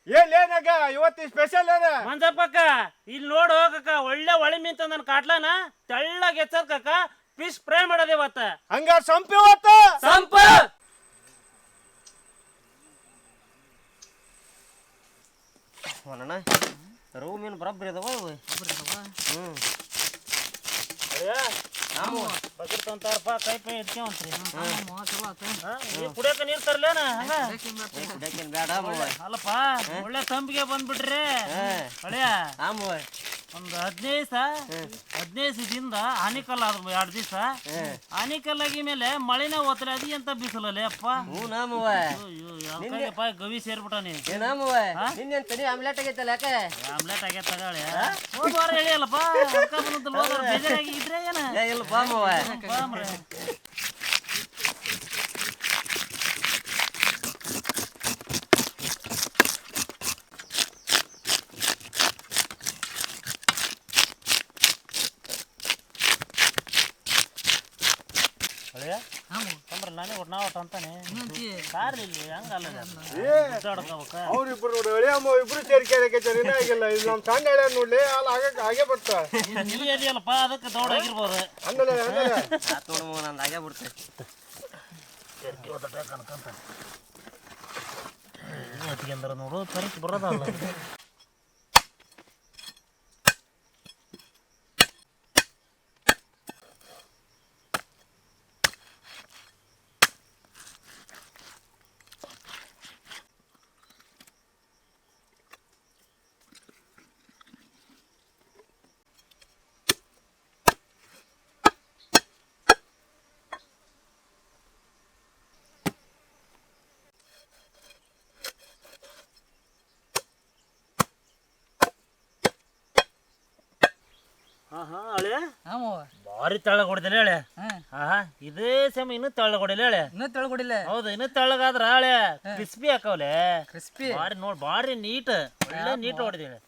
ಏನಾಗ ಇವತ್ತು ಸ್ಪೆಷಲ್ ಏನ ಮಂಜಪ್ಪಕ್ಕ ಇಲ್ಲಿ ನೋಡು ಕಕ್ಕ ಒಳ್ಳೆ ಒಳಿ ಮೀನ್ ತಂದ ಕಾಟ್ಲಾನ ತೆಳ್ಳಗೆ ಎಚ್ಚದ ಕಕ್ಕ ಫಿಶ್ ಫ್ರೈ ಮಾಡೋದು ಇವತ್ತ. ಹಂಗ ಸಂಪಿ ಇವತ್ತ ಸಂಪ ಅಣ್ಣ ರವು ಮೀನು ಬರಬ್ರಿ ಅದಾವ ಬಗ್ಗಿರ್ತಂತಾರಪ್ಪ ಕೈ ಪೈ ಎತ್ಕೊಂತ್ರಿ ಕುಡಿಯಕ ನೀರ್ ತರ್ಲೇನ ಹಂಗ ಕುಡಿಯಕೇನ್ ಬೇಡ ಅಲ್ಲಪ್ಪ ಒಳ್ಳೆ ತಂಪಿಗೆ ಬಂದ್ಬಿಟ್ರಿ ಒಳ್ಳೆಯ ಒಂದು 15 ದಿನದ ಆನಿಕಲ್ ಆದ್ರು 2 ದಿವಸ ಆನಿಕಲ್ಲಾಗಿ ಮೇಲೆ ಮಳೆನೇ ಹೋತ್ರಿ ಅದಿ ಅಂತ ಬಿಸಿಲಲ್ಲಿ ಅಪ್ಪ ಗವಿ ಸೇರ್ಬಿಟ್ಟಾನಿ ಆಮ್ಲೆಟ್ ಆಗೈತಲ್ಲ ಯಾಕೆ ಆಮ್ಲೆಟ್ ಆಗೈತೆ ತಗೊಳ್ಳಿ ಹೋದ್ ವಾರ ಹೇಳಿಯಲ್ಲಪ್ಪ ಅಕ್ಕ ಬಂದಲ್ಲ ಹೋದ ಬೇಜಾರಾಗಿ ಇದ್ರೆ ಏನ ಇಲ್ಲ ಬಾಮವ ನಾನೇ ಒಟ್ಟು ನಾವು ಒಟ್ಟು ಅಂತಾನೆ ಕಾರ್ ಇಲ್ಲಿ ಹಂಗಲ್ಲ ಅವ್ರಿಬ್ರು ಇಬ್ರು ಸೇರ್ಕೆರೆ ಆಗಿಲ್ಲ ಇದು ನಮ್ಮ ಸಣ್ಣ ಎಳೆ ನೋಡ್ಲಿ ಅಲ್ಲಿ ಹಾಗೆ ಬರ್ತಾ ಇಲ್ಲಿ ಅದೆಯಲ್ಲಪ್ಪ ಅದಕ್ಕೆ ದೌಡಾಗಿರ್ಬೋದು ನಂದು ಹಾಗೆ ಬಿಡ್ತೆ ಅಂದ್ರ ನೋಡು ಕರೆಕ್ಟ್ ಬರೋದಲ್ಲ ಭಾರಿ ತೆಳ್ಳಗ ಹೊಡೆದಿಲ್ಲ ಹೇಳೆ ಇದೇ ಸೇಮ್ ಇನ್ನೂ ತೆಳ್ಳಗ ಹೊಡಿಲ್ಲ ಹೇಳೆ ಹೌದು ಇನ್ನೂ ತೆಳ್ಳಗಾದ್ರ ಹಳೆ ಕ್ರಿಸ್ಪಿ ಹಾಕವ್ಲೆ ಕ್ರಿಸ್ಪಿ ಭಾರಿ ನೋಡಿ ಭಾರಿ ನೀಟ್ ಒಳ್ಳೆ ನೀಟ್ ಹೊಡೆದಿಲ್ಲ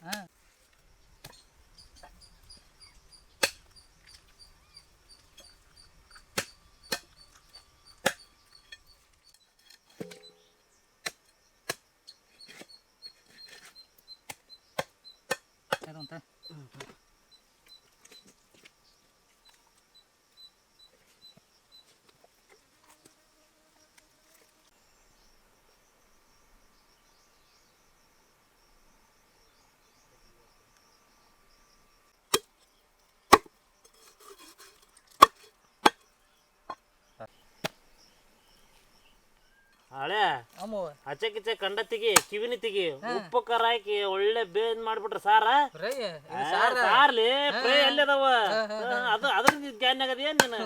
ಹಳೆ ಹಚ್ಚ ಕಿಚ್ಚ ಕಂಡ ತೆಗಿ ಕಿವಿನಿ ತೆಗಿ ಉಪ್ಪು ಖಾರ ಹಾಕಿ ಒಳ್ಳೆ ಬೇನ್ ಮಾಡ್ಬಿಟ್ರ ಸಾರ ಸಾರ್ಲಿ ಫ್ರೈ ಎಲ್ಲಿ ಅದಾವ ಅದು ಅದ್ರ ಗ್ಯಾನ್ ಆಗದ ಏನ್ ನೀನು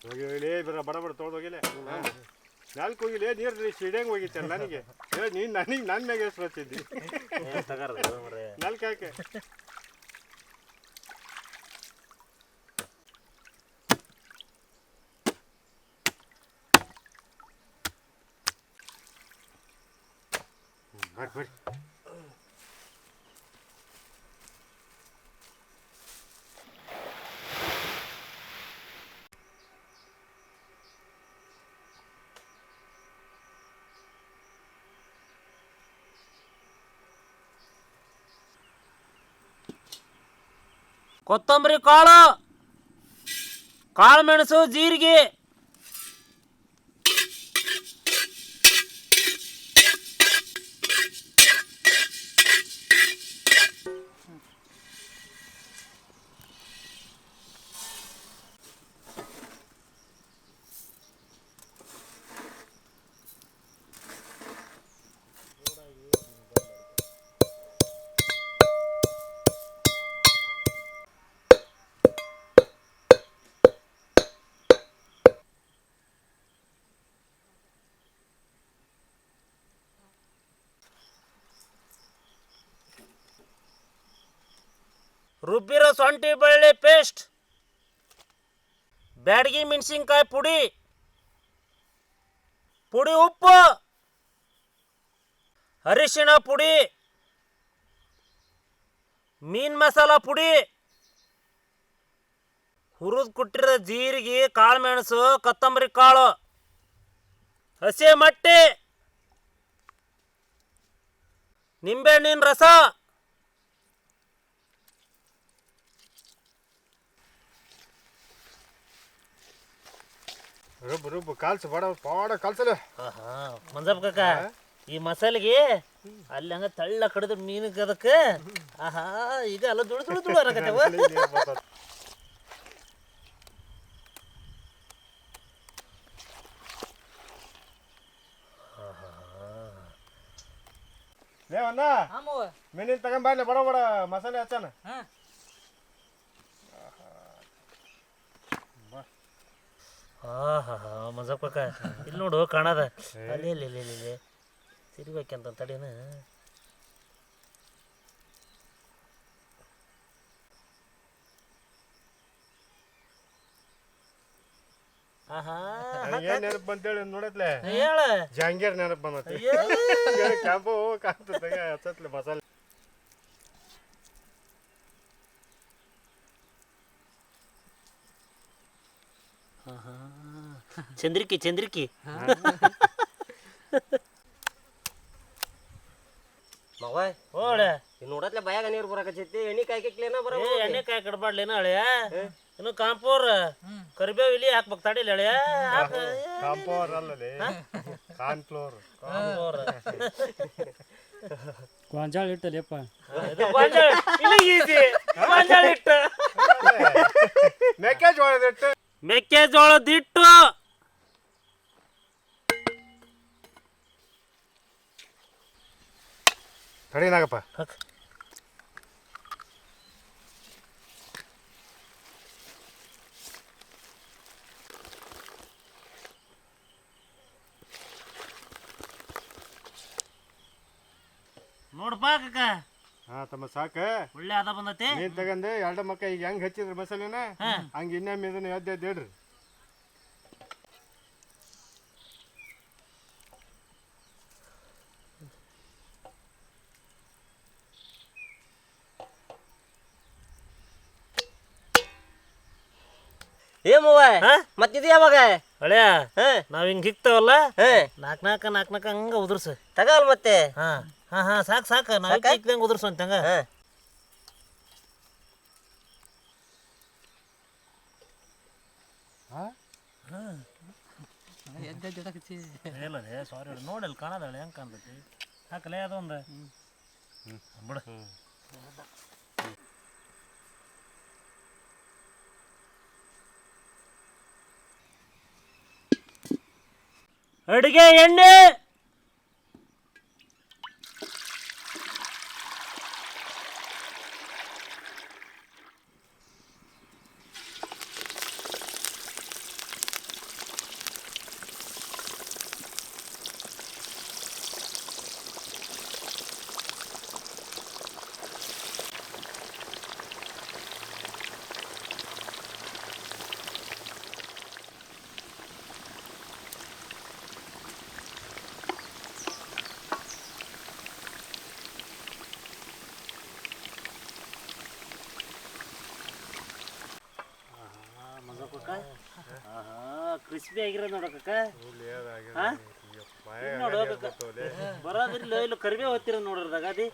ಹೋಗಿಲೇ ಬಡ ತೊಗೊಂಡೋಗಿಲೆ ನಾಲ್ಕು ಹೋಗಿಲೇ ನೀರು ಸಿಡಿಯಂಗೆ ಹೋಗಿತ್ತಲ್ಲ ನನಗೆ ನೀನು ನನಗೆ ನನ್ನ ಮ್ಯಾಗ ಎಷ್ಟು ಬರ್ತಿದ್ದಿ ನಾಲ್ಕು ಯಾಕೆ ಬರ್ರಿ ಕೊತ್ತಂಬರಿ ಕಾಳು ಕಾಳು ಮೆಣಸು ಜೀರಿಗೆ ರುಬ್ಬಿರೋ ಶುಂಠಿ ಬೆಳ್ಳುಳ್ಳಿ ಪೇಸ್ಟ್ ಬ್ಯಾಡಗಿ ಮೆಣಸಿನ್ಕಾಯಿ ಪುಡಿ ಉಪ್ಪು ಅರಿಶಿಣ ಪುಡಿ, ಮೀನ್ ಮಸಾಲ ಪುಡಿ, ಹುರಿದು ಕುಟ್ಟಿರೋ ಜೀರಿಗೆ, ಕಾಳು ಮೆಣಸು, ಕೊತ್ತಂಬರಿ ಕಾಳು, ಹಸಿ ಮಟ್ಟಿ, ನಿಂಬೆಹಣ್ಣಿನ ರಸ, ರುಬ್ಬು ಕಾಲ್ಸು ಪಾಡ ಕಾಲ್ಸಲ್ಲ. ಮಂಜಪ್ಪ ಕಾಕ, ಈ ಮಸಾಲೆಗೆ ಅಲ್ಲಿ ಹಂಗ ತಳ್ಳ ಕಡಿದ್ರೆ ಮೀನಿಗೆ ಅದಕ್ಕೆ ಆಹಾ ಈಗ ಎಲ್ಲ ದುಡು ದುಡು ದುಡು ಅನ್ನಕತ್ತೇವ. ಲೇವಣ್ಣ ಮೀನಿನ ತಗೊಂಬರ್ಲಿ ಬಡ ಬಡ ಮಸಾಲೆ ಹಚ್ಚಾನ. ಮಂಜಪ್ಪ ಕಾಕ ಇಲ್ಲಿ ನೋಡು ಕಾಣದ ಅಲ್ಲಿ ಇಲ್ಲಿ ಸಿರಿಬೇಕಂತ ತಡಿನ. ಏನ್ ನೆನಪು ಬಂತೇಳಿ ನೋಡತ್ಲೆ ಹೇಳ ಜಹಾಂಗೀರ್ ನೆನಪು ಬಂದತಿ. ಕ್ಯಾಂಪು ಕಾಣ್ತದೆ ಹಚ್ಚತ್ಲೆ ಮಸಾಲೆ. ಚಂದ್ರಿಕಿ ಮವಾಯ್ ಓಳೆ ನೋಡತ್ಲೆ ಬಾಯಾಗ ನೀರು ಬರಾಕತ್ತೈತಿ. ಎಣ್ಣೆ ಕಾಯ್ಕಿಕ್ಲೇನ ಬರ ಎಣ್ಣೆ ಕಾಯಿ ಕಡ್ಬಾಡ್ಲೇನ ಹಳೆಯ ಇನ್ನು ಕಾಂಪೋರ್ ಕರಿಬೇವು ಇಲ್ಲಿ ಹಾಕ್ಬೇಕು ತಡಿಲಿ ಹಳೆಯ. ಕಾಂಪೋರ್ ಅಲ್ಲದೆ ಕಾರ್ನ್ಫ್ಲೋರ್. ಗೊಂಜಾಳ ಇಟ್ಟಲ್ಲಪ್ಪ, ಮೆಕ್ಕೆಜೋಳದ ಹಿಟ್ಟು, ಮೆಕ್ಕೆಜೋಳದ ಹಿಟ್ಟು, ತಡಿನಾಗಪ್ಪ. ನೋಡಪ್ಪ ಕಾಕ ಹಾ ತಮ್ಮ ಸಾಕ ಒಳ್ಳೆ ಅದ ಬಂದತಿ. ನೀನ್ ತಗಂದೆ ಎರಡು ಮಕ್ಕ ಈಗ ಹೆಂಗ್ ಹಚ್ಚಿದ್ರಿ ಮಸಾಲೆನ ಹಂಗ ಇನ್ನೊಮ್ಮೆ ಇದನ್ನ ಎದ್ದು ಹೇಳ್ರಿ. ಏ ಮವಾಯ್ ಮತ್ತಿದು ಯಾವಾಗ ಹಳೆಯ ನಾವ್ ಹಿಂಗ್ ಹಿಕ್ತಾವಲ್ಲ ನಾಕ್ ಹಂಗ ಉದುರ್ಸ ತಗಲ್ ಮತ್ತೆ. ಹಾ ಸಾಕು ನಾವ್ ಹಿಕ್ದಂಗ ಉದುರ್ಸು ಅಂತಂಗ. ಸಾರಿ ನೋಡಲ್ ಕಾಣದಳ ಹೆಂಗ್ ಕಾಣ್ತೈತಿ. ಹಾಕಲೇ ಅದೊಂದು ಬಿಡ. ಅಡಿಗೆ ಎಣ್ಣೆ, ಕ್ರಿಸ್ಪಿ ಆಗಿರೋದು ನೋಡಕ್ಕ. ಬರೋದಿಲ್ಲ ಇಲ್ಲ ಕರಿಬೇವು ಹೊತ್ತಿರೋದು ನೋಡ್ರದಾಗ ಅದಿ.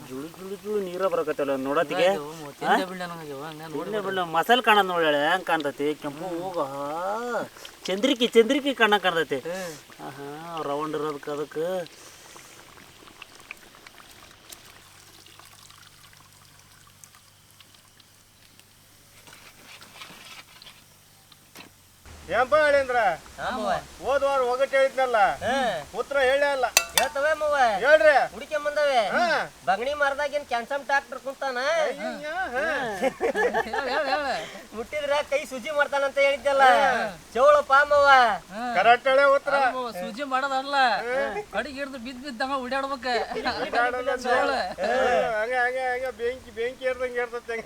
ಜುಳು ಜುಳು ಜುಳು ನೀರ ಬರಕತ್ತಲ್ಲ ನೋಡತ್ತಿಗೆ ಬಿಡ ಮಸಾಲೆ ಕಾಣ ನೋಡ್ಯಾಳ ಹೆಂಗ್ ಕಾಣ್ತತಿ ಕೆಂಪು ಹೋಗ ಚಂದ್ರಿಕಿ ಕಣ್ಣ ಕಾಣ್ತತಿ ರೌಂಡ್ ಇರೋದಕ್ಕೆ ಅದಕ್ಕೆ ಏನಪ್ಪ ಹೇಳಿಂದ್ರ ಹೋದ ವಾರ ಒಗಟ್ ಹೇಳಿದ್ನಲ್ಲ ಉತ್ತರ ಹೇಳೇ ಅಲ್ಲ ಹೇಳ್ತವೆ ಮವ ಹೇಳ್ರಿ ಹುಡುಕೆ ಬಂದವೆ ಬಗಣಿ ಮರದಾಗೇನ್ ಕ್ಯಾನ್ಸಮ್ ಟ್ರಾಕ್ಟರ್ ಕುಂತಾನ ಮುಟ್ಟಿದ್ರ ಕೈ ಸುಜಿ ಮಾಡ್ತಾನಂತ ಹೇಳಿದ್ದಲ್ಲ ಚೌಳಪ್ಪ ಮವ ಕರೆಕ್ಟ್ ಹೇಳಿ ಉತ್ತರ ಸೂಜಿ ಮಾಡೋದಲ್ಲ ಕಡಿಗೆ ಹಿಡ್ದು ಬಿದ್ದಂಗ ಓಡಾಡ್ಬೇಕ ಹಂಗೆ ಹಂಗೆ ಹಂಗೆ ಬೆಂಕಿ ಇರ್ದಂಗೆ ಇರ್ತೈತೆ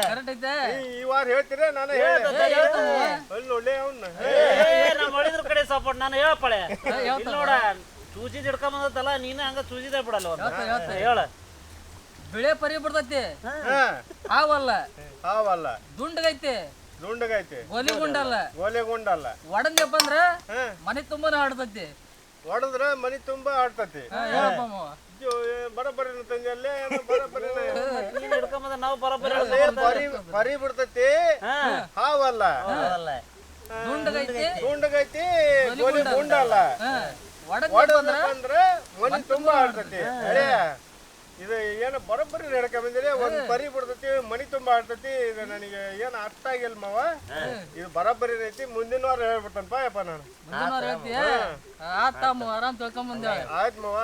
ಕರೆಕ್ಟ್ ಐತೆ ಈ ವಾರ ಹೇಳ್ತೀರ ನಾನು ಅಲ್ಲಿ ಒಳ್ಳೆ ಅವ್ನ ನಾವು ಮಾಡಿದ್ರ ಕಡೆ ಸಪೋರ್ಟ್ ನಾನು ಹೇಳಪ್ಪಳೆ ನೋಡ ಸೂಜಿದ್ ಹಿಡ್ಕೊಂಬಂದಲ್ಲ ನೀನು ಹಂಗ ಸೂಜಿದ ಬಿಡಲ್ಲ ಹೇಳ ಬೆಳೆ ಪರಿ ಬಿಡ್ತೈತಿ ಹಾವಲ್ಲ ಹಾವಲ್ಲ ದುಂಡಗೈತಿ ಗೋಲಿಗುಂಡಲ್ಲ ಗೋಲೆಗುಂಡಲ್ಲ ಒಡದ್ನಪ್ಪ ಅಂದ್ರ ಮನೆ ತುಂಬಾನ ಆಡ್ತೈತಿ ಹೊಡೆದ್ರ ಮನಿ ತುಂಬಾ ಆಡ್ತತಿ ಹೇಳಪ್ಪ ಮಾವ ಬರಬರಿ ತಂದೆ ಬರಬರಿ ನೀನು ಹಿಡ್ಕೊಂಬಂದ ನಾವು ಬರೋಬ್ಬರಿ ಪರಿ ಬಿಡ್ತತಿ ಹಾವಲ್ಲ ದುಂಡಗೈತಿ ಗೋಲಿ ಗುಂಡಲ್ಲ ಹೊಡೆದ್ರ ಮನಿ ತುಂಬಾ ಆಡ್ತತಿ ಅರೇ ಇದು ಏನು ಬರೋಬ್ಬರಿ ಹೇಳ್ಕೊಂಬಂದಿರಿ ಒಂದ್ ಪರಿ ಬಿಡ್ತತಿ ಮನಿ ತುಂಬಾ ಆಡ್ತತಿ ಇದು ನನಗೆ ಏನು ಅರ್ಥ ಆಗಿಲ್ಲ ಮಾವ ಇದು ಬರೋಬ್ಬರಿ ಐತಿ ಮುಂದಿನ ವಾರ ಹೇಳ್ಬಿಡ್ತಾನಪ್ಪ ಯಪ್ಪ ನಾನು ಮುಂದಿನವ್ರು ಹೇಳ್ತೀಯ ಆತ ಆರಾಮ್ ತಿಳ್ಕೊಂಬಂದ ಆಯ್ತು ಮಾವ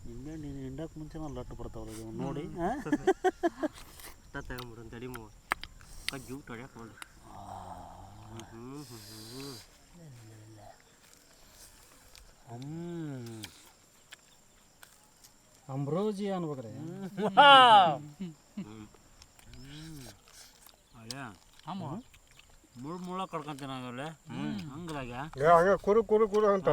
ನಿಂಬೆ ನೀನು ಹಿಂಡಕ್ಕೆ ಮುಂಚೆ ನಾನು ಲಟ್ಟು ಬರ್ತಾವ್ರಿ ನೋಡಿ ತಗೊಂಬಿಡು ತಡಿ ಮವ ಕಜ್ಜು ತೊಡ್ಯಾಕ ನೋಡಿ ಅಮ್ರೋಜಿ ಅನ್ಬೇಕ್ರಿ ಮುಳ್ಳ ಕಡ್ಕೊಂತೀನಿ ಆಗಲ್ಲ ಹಂಗಲಾಗ ಹಂಗ ಕುರು ಕುರು ಕುರು ಅಂತ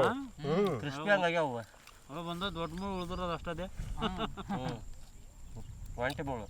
ಕ್ರಿಸ್ಪಿ ಹಂಗಾಗ್ಯಾವ ಅವ ಬಂದ ದೊಡ್ಡ ಮುಳ್ಳು ಉಳಿದಿರೋದು ಅಷ್ಟೇ ಒಂಟಿ ಮುಳ್ಳು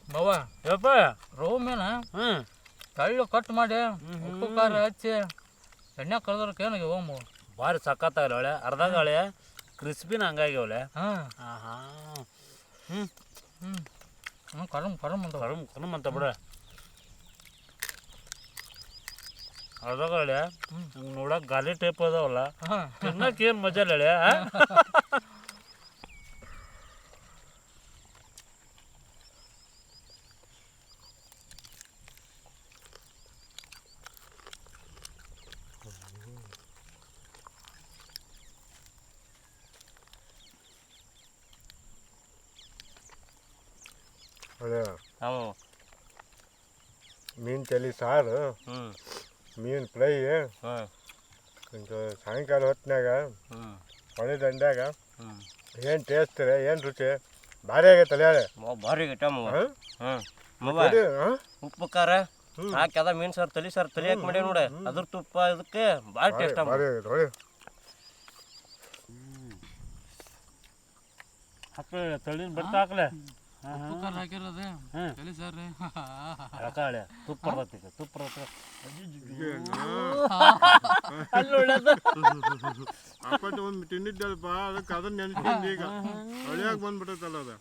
ಬಾವ ಯಪ್ಪ ರೋವ್ ಮೇನ ತಳ್ಳು ಕಟ್ ಮಾಡಿ ಉಪ್ಪು ಖಾರ ಹಚ್ಚಿ ಎಣ್ಣೆ ಕಳ್ದಕ್ಕೆ ಏನಾಗ್ಯಾವ ಮಾವ ಭಾರಿ ಸಖತ್ತಾಗಲ್ಲ ಒಳ್ಳೆ ಅರ್ಧಗಾಳೆ ಕ್ರಿಸ್ಪಿನ ಹಂಗಾಗ್ಯವಳೆ ಕರಮ್ ಕರಮ್ ಅಂತ ಕರಮ್ ಅಂತ ಬಿಡ ಅರ್ಧಗಾಳೆ ನೋಡಕ್ ಗಾಲಿ ಟೈಪ್ ಅದಾವಲ್ಲ ತಿನ್ನಕ್ಕೆ ಏನು ಮಜಾ ಇಲ್ಲ ಹಳೆ ಮೀನು ತಲೆ ಸಾರು ಮೀನು ಫ್ರೈ ಸಾಯಂಕಾಲ ಹೊತ್ತಿನಾಗ ಹೊಳೆ ದಂಡ್ಯಾಗ ಏನು ಟೇಸ್ಟ್ ರೀ ಏನು ರುಚಿ ಭಾರಿ ಆಗೈತಲ್ಲ ಹೇಳಿ ಭಾರಿ ಗಟ್ಟ ಉಪ್ಪು ಖಾರ ಹಾಕಿ ಅದ ಮೀನು ಸಾರು ತಲಿ ಹಾಕಿ ಮಾಡಿ ನೋಡಿ ಅದ್ರ ತುಪ್ಪ ಇದಕ್ಕೆ ಭಾಳ ಟೇಸ್ಟ್ ಭಾರಿ ಆಗೈತೆ ಹೊಳೆ ಹಾಕ್ಲೆ ತಳಿನ ಬರ್ತಾ ಹಾಕ್ಲೆ ಉಪ್ಪು ಖಾರ ಹಾಕಿರೋದು ತಲೆ ಸಾರ್ರಿ ಯಾಕಾಳೆ ತುಪ್ಪ ಬರ್ತೈತೆ ತುಪ್ಪ ಅಪ್ಪಟ್ಟು ಒಂದು ತಿಂದಿದ್ದಲ್ಪ ಅದಕ್ಕೆ ಅದನ್ನ ನೆನ್ಸ್ಕೊಂಡು ಈಗ ಹೊಳೆಯಾಗ ಬಂದ್ಬಿಟ್ಟೈತಲ್ಲ ಅದು